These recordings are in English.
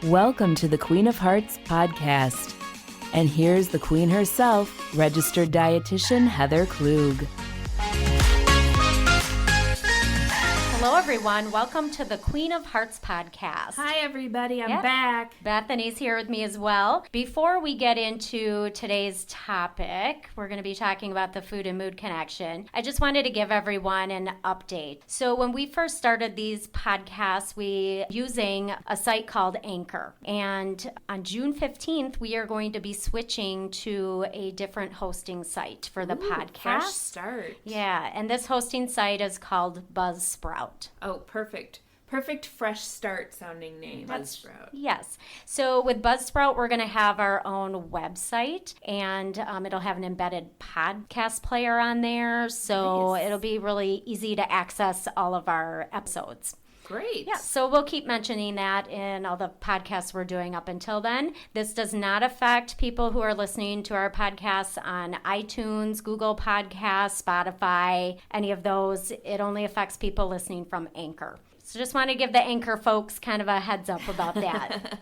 Welcome to the Queen of Hearts podcast. And here's the queen herself, registered dietitian Heather Klug. Hello, everyone. Welcome to the Queen of Hearts podcast. Hi, everybody. I'm back. Bethany's here with me as well. Before we get into today's topic, we're going to be talking about the food and mood connection. I just wanted to give everyone an update. So when we first started these podcasts, we using a site called Anchor. And on June 15th, we are going to be switching to a different hosting site for the podcast. Fresh start. Yeah, and this hosting site is called Buzzsprout. Oh, perfect. Perfect fresh start sounding name. Buzzsprout. Yes. So with Buzzsprout, we're going to have our own website, and it'll have an embedded podcast player on there. So It'll be really easy to access all of our episodes. Great. Yeah, so we'll keep mentioning that in all the podcasts we're doing up until then. This does not affect people who are listening to our podcasts on iTunes, Google Podcasts, Spotify, any of those. It only affects people listening from Anchor. So just want to give the Anchor folks kind of a heads up about that.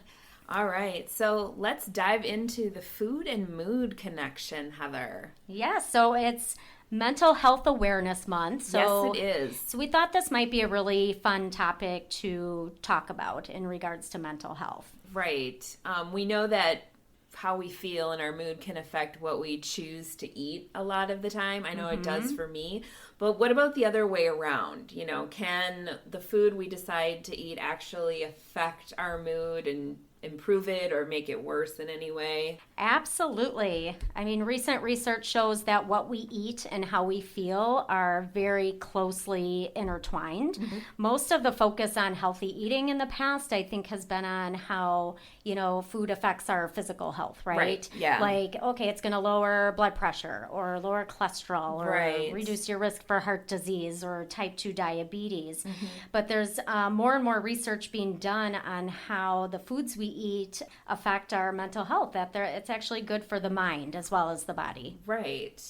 All right, so let's dive into the food and mood connection, Heather. Yeah, so it's Mental Health Awareness Month. So, yes, it is. So we thought this might be a really fun topic to talk about in regards to mental health. Right. We know that how we feel and our mood can affect what we choose to eat a lot of the time. I know it does for me. But what about the other way around? You know, can the food we decide to eat actually affect our mood and improve it or make it worse in any way? Absolutely. I mean, recent research shows that what we eat and how we feel are very closely intertwined. Most of the focus on healthy eating in the past, I think, has been on how, you know, food affects our physical health, right? Yeah. Like, okay, it's going to lower blood pressure or lower cholesterol or reduce your risk for heart disease or type 2 diabetes. But there's more and more research being done on how the foods we eat affect our mental health, that it's actually good for the mind as well as the body. Right.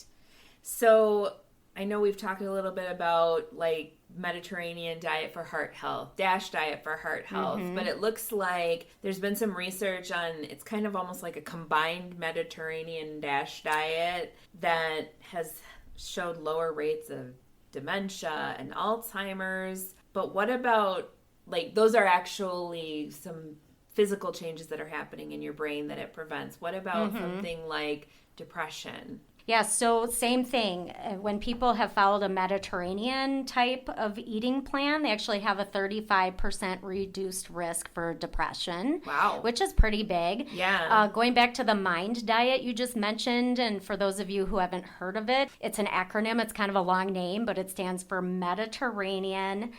So I know we've talked a little bit about like Mediterranean diet for heart health, DASH diet for heart health, but it looks like there's been some research on, it's kind of almost like a combined Mediterranean DASH diet that has showed lower rates of dementia and Alzheimer's. But what about, like, those are actually some physical changes that are happening in your brain that it prevents. What about something like depression? Yeah, so same thing. When people have followed a Mediterranean type of eating plan, they actually have a 35% reduced risk for depression. Wow. Which is pretty big. Yeah. Going back to the MIND diet you just mentioned, and for those of you who haven't heard of it, it's an acronym. It's kind of a long name, but it stands for Mediterranean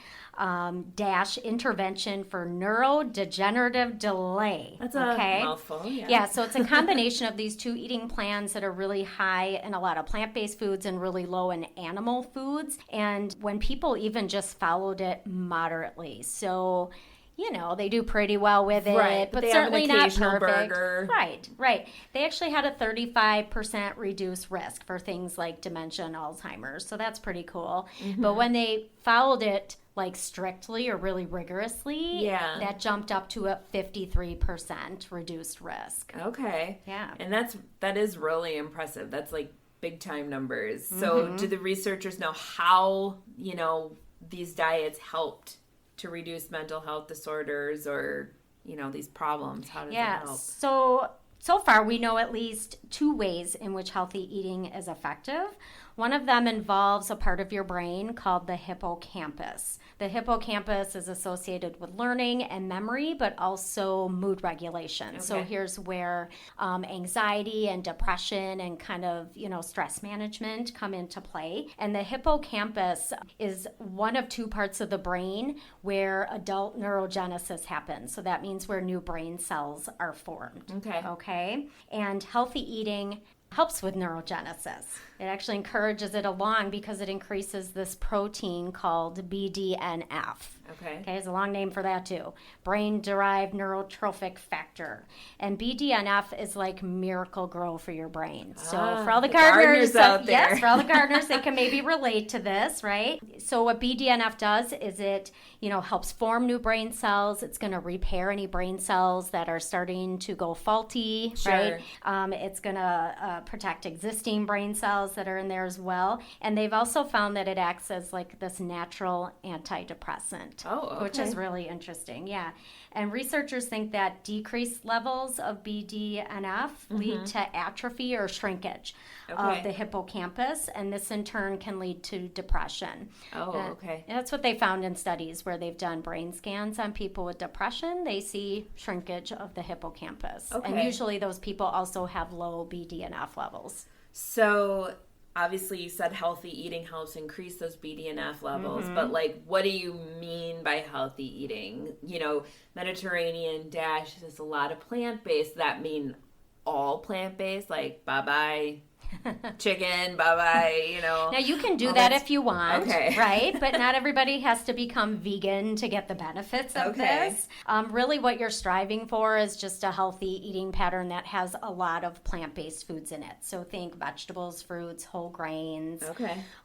dash intervention for neurodegenerative delay. That's a mouthful. Yeah, so it's a combination of these two eating plans that are really high in a lot of plant-based foods and really low in animal foods. And when people even just followed it moderately, so you know, they do pretty well with it, right, but they certainly have an not occasional perfect. Burger. Right. They actually had a 35% reduced risk for things like dementia and Alzheimer's, so that's pretty cool. But when they followed it like strictly or really rigorously, that jumped up to a 53% reduced risk. Okay. Yeah. And that is really impressive. That's like big time numbers. So do the researchers know how, you know, these diets helped to reduce mental health disorders or, you know, these problems? How does that help? So far we know at least two ways in which healthy eating is effective. One of them involves a part of your brain called the hippocampus. The hippocampus is associated with learning and memory, but also mood regulation. Okay. So here's where anxiety and depression and kind of, you know, stress management come into play. And the hippocampus is one of two parts of the brain where adult neurogenesis happens. So that means where new brain cells are formed. Okay. And healthy eating helps with neurogenesis. It actually encourages it along because it increases this protein called BDNF. Okay, it's a long name for that too. Brain-derived neurotrophic factor. And BDNF is like Miracle Grow for your brain. So for all the gardeners out there. Yes, for all the gardeners, they can maybe relate to this, right? So what BDNF does is it, helps form new brain cells. It's going to repair any brain cells that are starting to go faulty, right? It's going to protect existing brain cells that are in there as well. And they've also found that it acts as like this natural antidepressant. Which is really interesting, yeah. And researchers think that decreased levels of BDNF lead to atrophy or shrinkage of the hippocampus, and this in turn can lead to depression. And that's what they found in studies where they've done brain scans on people with depression. They see shrinkage of the hippocampus. And usually those people also have low BDNF levels. So obviously you said healthy eating helps increase those BDNF levels, but like, what do you mean by healthy eating? Mediterranean dash is a lot of plant-based. That mean all plant-based, like bye-bye chicken, bye-bye, Now you can do that if you want, right? But not everybody has to become vegan to get the benefits of this. Really what you're striving for is just a healthy eating pattern that has a lot of plant-based foods in it. So think vegetables, fruits, whole grains,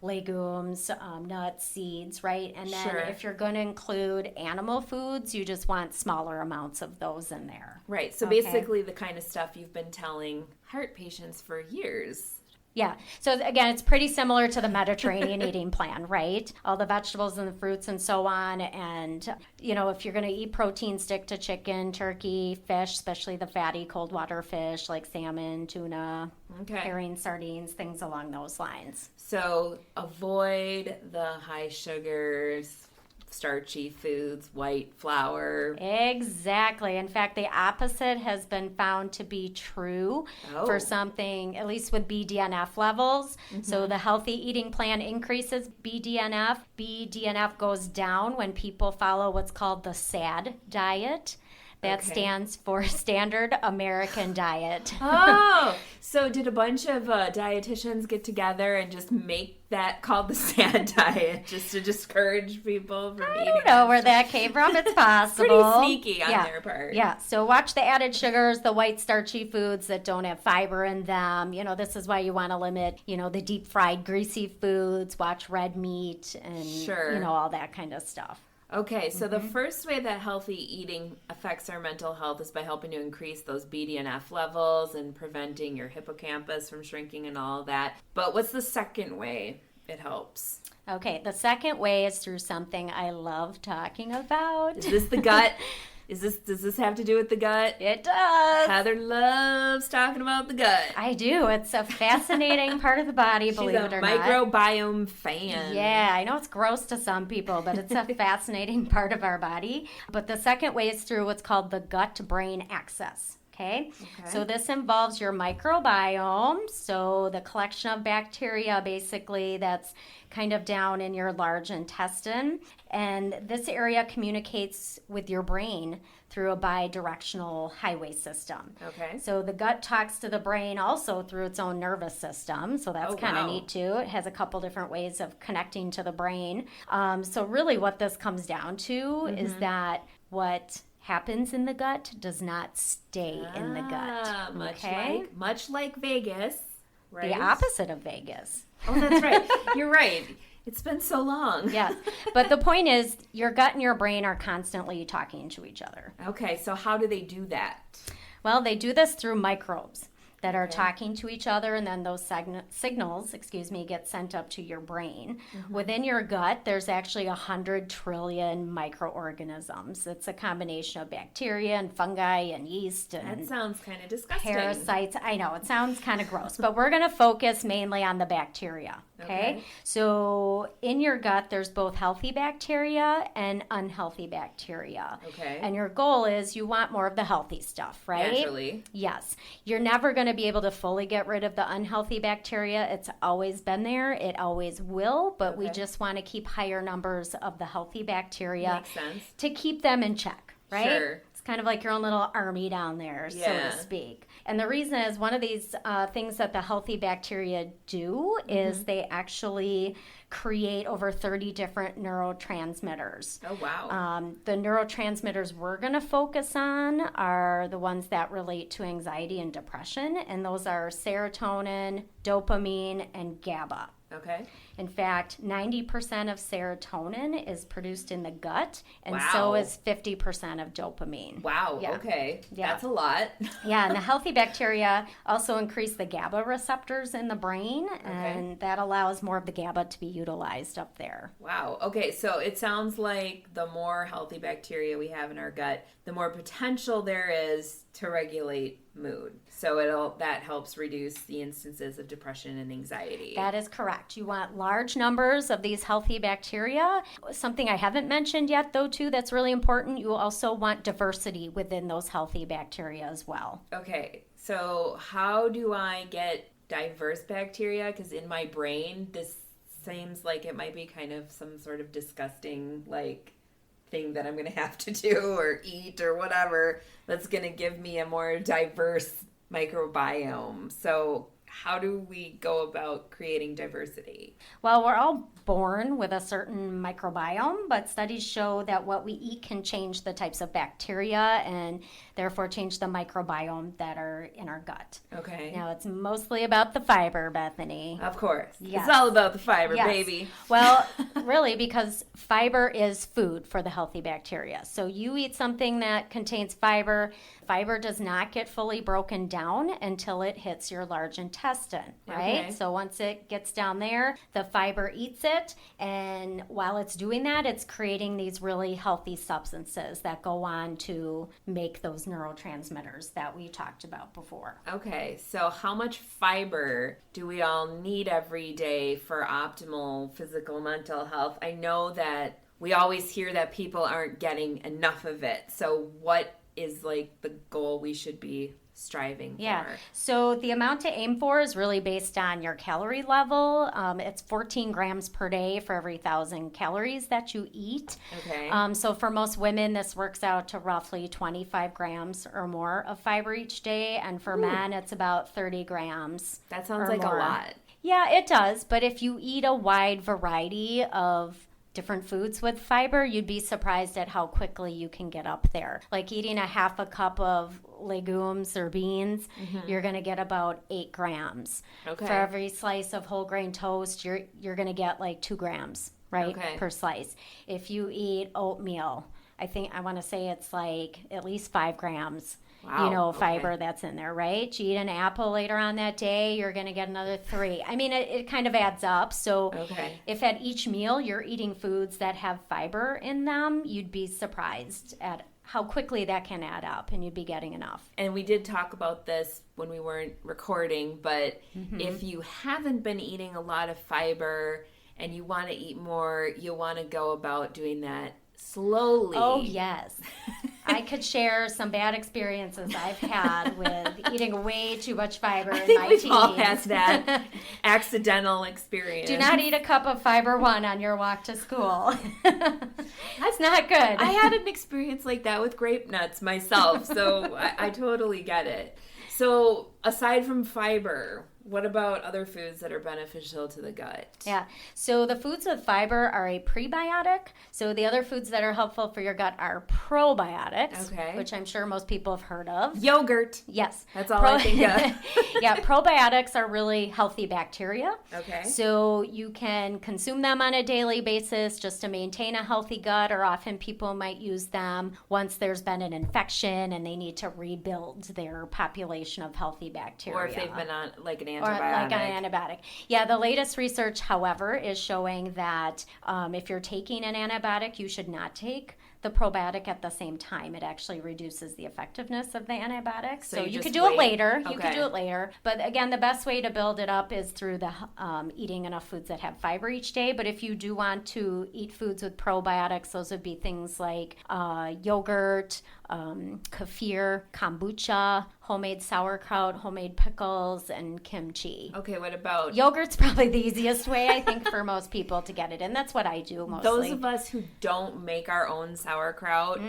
legumes, nuts, seeds, right? And then if you're going to include animal foods, you just want smaller amounts of those in there. Right. So basically the kind of stuff you've been telling heart patients for years. Yeah. So again, it's pretty similar to the Mediterranean eating plan, right? All the vegetables and the fruits and so on. And, if you're going to eat protein, stick to chicken, turkey, fish, especially the fatty cold water fish like salmon, tuna, herring, sardines, things along those lines. So avoid the high sugars, starchy foods, white flour. Exactly. In fact, the opposite has been found to be true for something, at least with BDNF levels. So the healthy eating plan increases BDNF. BDNF goes down when people follow what's called the SAD diet. That stands for Standard American Diet. So did a bunch of dietitians get together and just make that called the SAD diet just to discourage people from eating? I don't know where that came from. It's possible. Pretty sneaky on their part. Yeah, so watch the added sugars, the white starchy foods that don't have fiber in them. This is why you want to limit, the deep fried greasy foods, watch red meat and, all that kind of stuff. Okay, so the first way that healthy eating affects our mental health is by helping to increase those BDNF levels and preventing your hippocampus from shrinking and all that. But what's the second way it helps? Okay, the second way is through something I love talking about. Is this the gut? Does this have to do with the gut? It does. Heather loves talking about the gut. I do. It's a fascinating part of the body, believe it or not. She's a microbiome fan. Yeah, I know it's gross to some people, but it's a fascinating part of our body. But the second way is through what's called the gut-brain axis. Okay, so this involves your microbiome, so the collection of bacteria basically that's kind of down in your large intestine, and this area communicates with your brain through a bidirectional highway system. Okay. So the gut talks to the brain also through its own nervous system, so that's kind of neat too. It has a couple different ways of connecting to the brain. So really what this comes down to is that what happens in the gut does not stay in the gut. Much like Vegas, right? The opposite of Vegas. Oh, that's right. You're right. It's been so long. Yes. But the point is, your gut and your brain are constantly talking to each other. Okay, so how do they do that? Well, they do this through microbes that are talking to each other, and then those signals, get sent up to your brain. Within your gut, there's actually 100 trillion microorganisms. It's a combination of bacteria and fungi and yeast and that sounds kind of disgusting. Parasites. I know, it sounds kind of gross, but we're going to focus mainly on the bacteria. Okay? So in your gut, there's both healthy bacteria and unhealthy bacteria. Okay. And your goal is you want more of the healthy stuff, right? Naturally. Yes. You're never going to be able to fully get rid of the unhealthy bacteria. It's always been there. It always will, but we just want to keep higher numbers of the healthy bacteria Makes sense. to keep them in check, right? Sure. It's kind of like your own little army down there, so to speak. And the reason is one of these things that the healthy bacteria do is they actually create over 30 different neurotransmitters. Oh, wow. The neurotransmitters we're going to focus on are the ones that relate to anxiety and depression, and those are serotonin, dopamine, and GABA. Okay. In fact, 90% of serotonin is produced in the gut, and Wow. so is 50% of dopamine. Wow, Yeah. okay. Yeah. That's a lot. Yeah, and the healthy bacteria also increase the GABA receptors in the brain, and that allows more of the GABA to be utilized up there. Wow. Okay, so it sounds like the more healthy bacteria we have in our gut, the more potential there is to regulate mood. So that helps reduce the instances of depression and anxiety. That is correct. You want large numbers of these healthy bacteria. Something I haven't mentioned yet, though, too, that's really important. You also want diversity within those healthy bacteria as well. Okay, so how do I get diverse bacteria? Because in my brain, this seems like it might be kind of some sort of disgusting, like, thing that I'm going to have to do or eat or whatever that's going to give me a more diverse microbiome. So how do we go about creating diversity? Well, we're all born with a certain microbiome, but studies show that what we eat can change the types of bacteria and therefore change the microbiome that are in our gut. Okay. Now, it's mostly about the fiber, Bethany. Of course. Yes. It's all about the fiber, Yes. baby. Well, really, because fiber is food for the healthy bacteria. So you eat something that contains fiber. Fiber does not get fully broken down until it hits your large intestine, right? Okay. So once it gets down there, the fiber eats it. And while it's doing that, it's creating these really healthy substances that go on to make those neurotransmitters that we talked about before. Okay, so how much fiber do we all need every day for optimal physical mental health? I know that we always hear that people aren't getting enough of it. So what is like the goal we should be striving Yeah. for? So the amount to aim for is really based on your calorie level. It's 14 grams per day for every 1,000 calories that you eat. Okay. So for most women, this works out to roughly 25 grams or more of fiber each day. And for men, it's about 30 grams. That sounds or like more. a lot. Yeah, it does. But if you eat a wide variety of different foods with fiber, you'd be surprised at how quickly you can get up there. Like eating a half a cup of legumes or beans, you're going to get about 8 grams. Okay. For every slice of whole grain toast, you're going to get like 2 grams, right, Okay. per slice. If you eat oatmeal, I want to say it's like at least 5 grams. Wow, Fiber okay. that's in there, right? You eat an apple later on that day, you're going to get another 3. I mean, it kind of adds up. So Okay. if at each meal you're eating foods that have fiber in them, you'd be surprised at how quickly that can add up, and you'd be getting enough. And we did talk about this when we weren't recording, but if you haven't been eating a lot of fiber and you want to eat more, you want to go about doing that slowly. Oh, yes. I could share some bad experiences I've had with eating way too much fiber I in think my we've teens. all had that accidental experience. Do not eat a cup of fiber 1 on your walk to school. That's not good. I had an experience like that with grape nuts myself, so I totally get it. So aside from fiber, what about other foods that are beneficial to the gut? Yeah. So the foods with fiber are a prebiotic. So the other foods that are helpful for your gut are probiotics, Okay. which I'm sure most people have heard of. Yogurt. Yes. That's all I think of. Yeah, probiotics are really healthy bacteria. Okay. So you can consume them on a daily basis just to maintain a healthy gut, or often people might use them once there's been an infection and they need to rebuild their population of healthy bacteria. Or if they've been on like an antibiotic. Or like an antibiotic. Yeah, the latest research, however, is showing that if you're taking an antibiotic, you should not take the probiotic at the same time. It actually reduces the effectiveness of the antibiotic. So you just could do it wait. later. You Okay. could do it later. But again, the best way to build it up is through the eating enough foods that have fiber each day. But if you do want to eat foods with probiotics, those would be things like yogurt, kefir, kombucha, homemade sauerkraut, homemade pickles, and kimchi. Okay, what about... Yogurt's probably the easiest way, I think, for most people to get it in. That's what I do mostly. Those of us who don't make our own sauerkraut,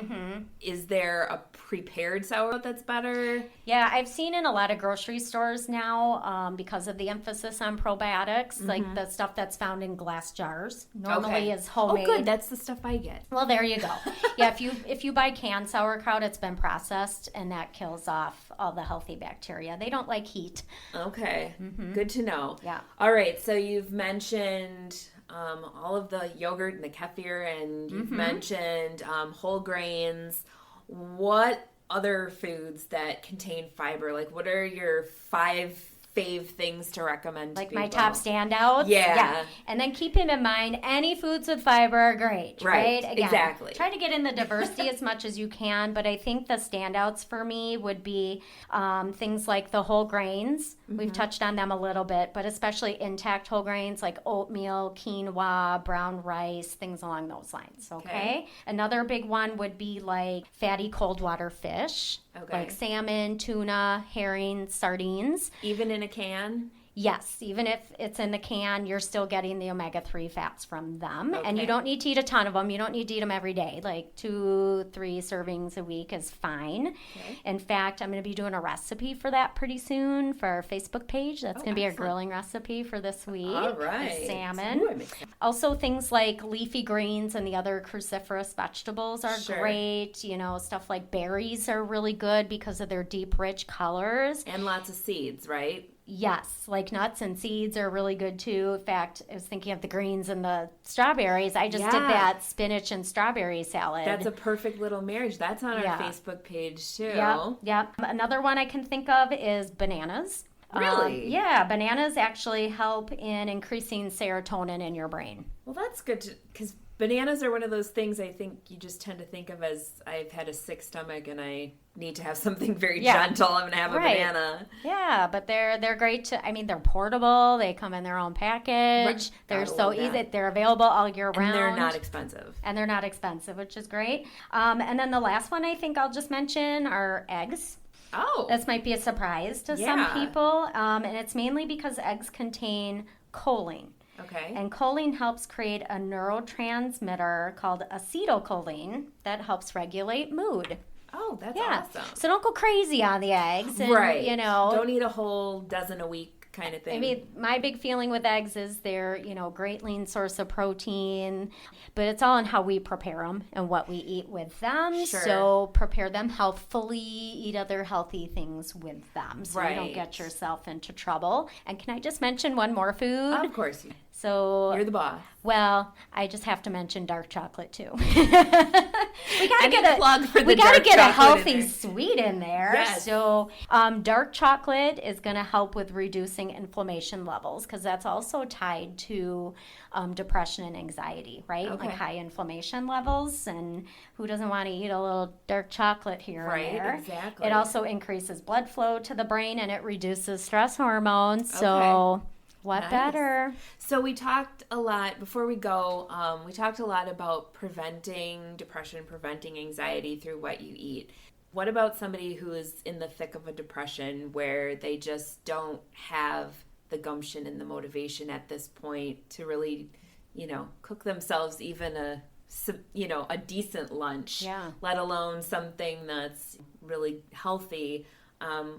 is there a prepared sauerkraut that's better? Yeah, I've seen in a lot of grocery stores now, because of the emphasis on probiotics, like the stuff that's found in glass jars normally is homemade. Oh, good. That's the stuff I get. Well, there you go. Yeah, if you buy canned sauerkraut, it's been processed, and that kills off all the healthy bacteria. They don't like heat. Okay, good to know. Yeah. All right, so you've mentioned all of the yogurt and the kefir, and you've mentioned whole grains. What other foods that contain fiber? Like, what are your 5 fave things to recommend to Like people? my top standouts? Yeah. And then keep in mind, any foods with fiber are great, right? Again, exactly. Try to get in the diversity as much as you can, but I think the standouts for me would be things like the whole grains. We've touched on them a little bit, but especially intact whole grains like oatmeal, quinoa, brown rice, things along those lines, okay? Another big one would be like fatty cold water fish, like salmon, tuna, herring, sardines. Even in a can? Yes, even if it's in the can, you're still getting the omega-3 fats from them. Okay. And you don't need to eat a ton of them. You don't need to eat them every day. Like 2-3 servings a week is fine. Okay. In fact, I'm going to be doing a recipe for that pretty soon for our Facebook page. That's going to be our grilling recipe for this week. All right. The salmon. Also, things like leafy greens and the other cruciferous vegetables are great. You know, stuff like berries are really good because of their deep, rich colors. And lots of seeds, right? Yes, like nuts and seeds are really good too. In fact, I was thinking of the greens and the strawberries. I just did that spinach and strawberry salad. That's a perfect little marriage. That's on our Facebook page too. Yep. Another one I can think of is bananas. Really? Yeah, bananas actually help in increasing serotonin in your brain. Well, that's good because bananas are one of those things I think you just tend to think of as I've had a sick stomach and I need to have something very gentle. I'm going to have a banana. Yeah, but they're great to, I mean, they're portable. They come in their own package. They're so easy. They're available all year round. And they're not expensive. Which is great. And then the last one I think I'll just mention are eggs. Oh. This might be a surprise to some people. And it's mainly because eggs contain choline. Okay. And choline helps create a neurotransmitter called acetylcholine that helps regulate mood. Oh, that's awesome. So don't go crazy on the eggs. And, right. You know, don't eat a whole dozen a week kind of thing. I mean, my big feeling with eggs is they're, you know, great lean source of protein, but it's all in how we prepare them and what we eat with them. Sure. So prepare them healthfully, eat other healthy things with them so you don't get yourself into trouble. And can I just mention one more food? Of course. So you're the boss. Well, I just have to mention dark chocolate too. we gotta get a healthy sweet in there. Yes. So dark chocolate is going to help with reducing inflammation levels because that's also tied to depression and anxiety, right? Like high inflammation levels, and who doesn't want to eat a little dark chocolate here and there? Exactly. It also increases blood flow to the brain and it reduces stress hormones. So. What better? So we talked a lot, before we go, we talked a lot about preventing depression, preventing anxiety through what you eat. What about somebody who is in the thick of a depression where they just don't have the gumption and the motivation at this point to really, you know, cook themselves even a decent lunch, let alone something that's really healthy?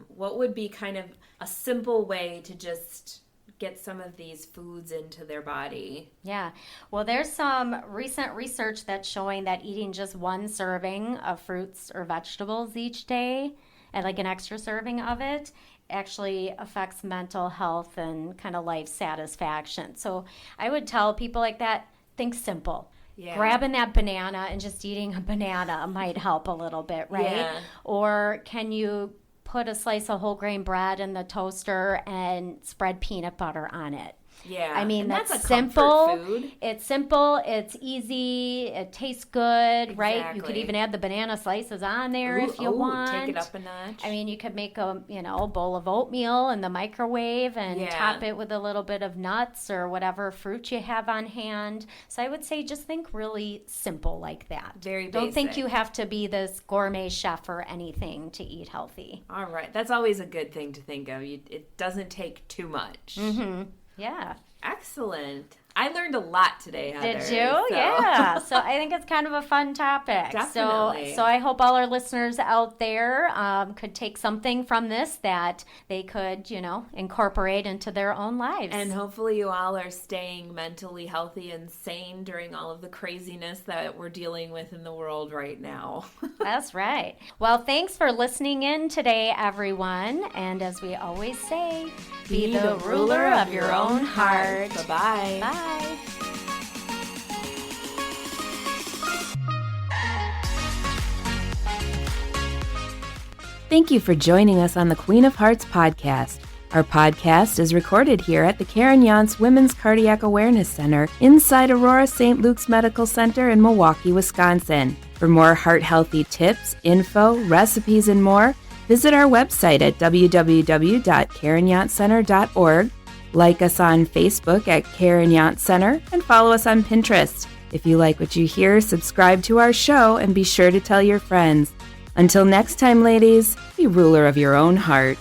What would be kind of a simple way to just get some of these foods into their body? Yeah. Well, there's some recent research that's showing that eating just one serving of fruits or vegetables each day, and like an extra serving of it, actually affects mental health and kind of life satisfaction. So I would tell people like that, think simple. Yeah. Grabbing that banana and just eating a banana might help a little bit, right? Yeah. Or can you put a slice of whole grain bread in the toaster and spread peanut butter on it? Yeah. I mean, and that's a simple. comfort food. It's simple. It's easy. It tastes good, right? You could Exactly. even add the banana slices on there if you want. Take it up a notch. I mean, you could make a bowl of oatmeal in the microwave and top it with a little bit of nuts or whatever fruit you have on hand. So I would say just think really simple like that. Very basic. Don't think you have to be this gourmet chef or anything to eat healthy. All right. That's always a good thing to think of. It doesn't take too much. Mm-hmm. Yeah. Excellent. I learned a lot today, Heather. Did you? Yeah. So I think it's kind of a fun topic. Definitely. So I hope all our listeners out there could take something from this that they could, incorporate into their own lives. And hopefully you all are staying mentally healthy and sane during all of the craziness that we're dealing with in the world right now. That's right. Well, thanks for listening in today, everyone. And as we always say, be the ruler of your own heart. Bye-bye. Bye. Thank you for joining us on the Queen of Hearts podcast. Our podcast is recorded here at the Karen Yance Women's Cardiac Awareness Center inside Aurora St. Luke's Medical Center in Milwaukee, Wisconsin. For more heart-healthy tips, info, recipes, and more, visit our website at www.karenyancecenter.org. Like us on Facebook at Karen Yance Center and follow us on Pinterest. If you like what you hear, subscribe to our show and be sure to tell your friends. Until next time, ladies, be ruler of your own heart.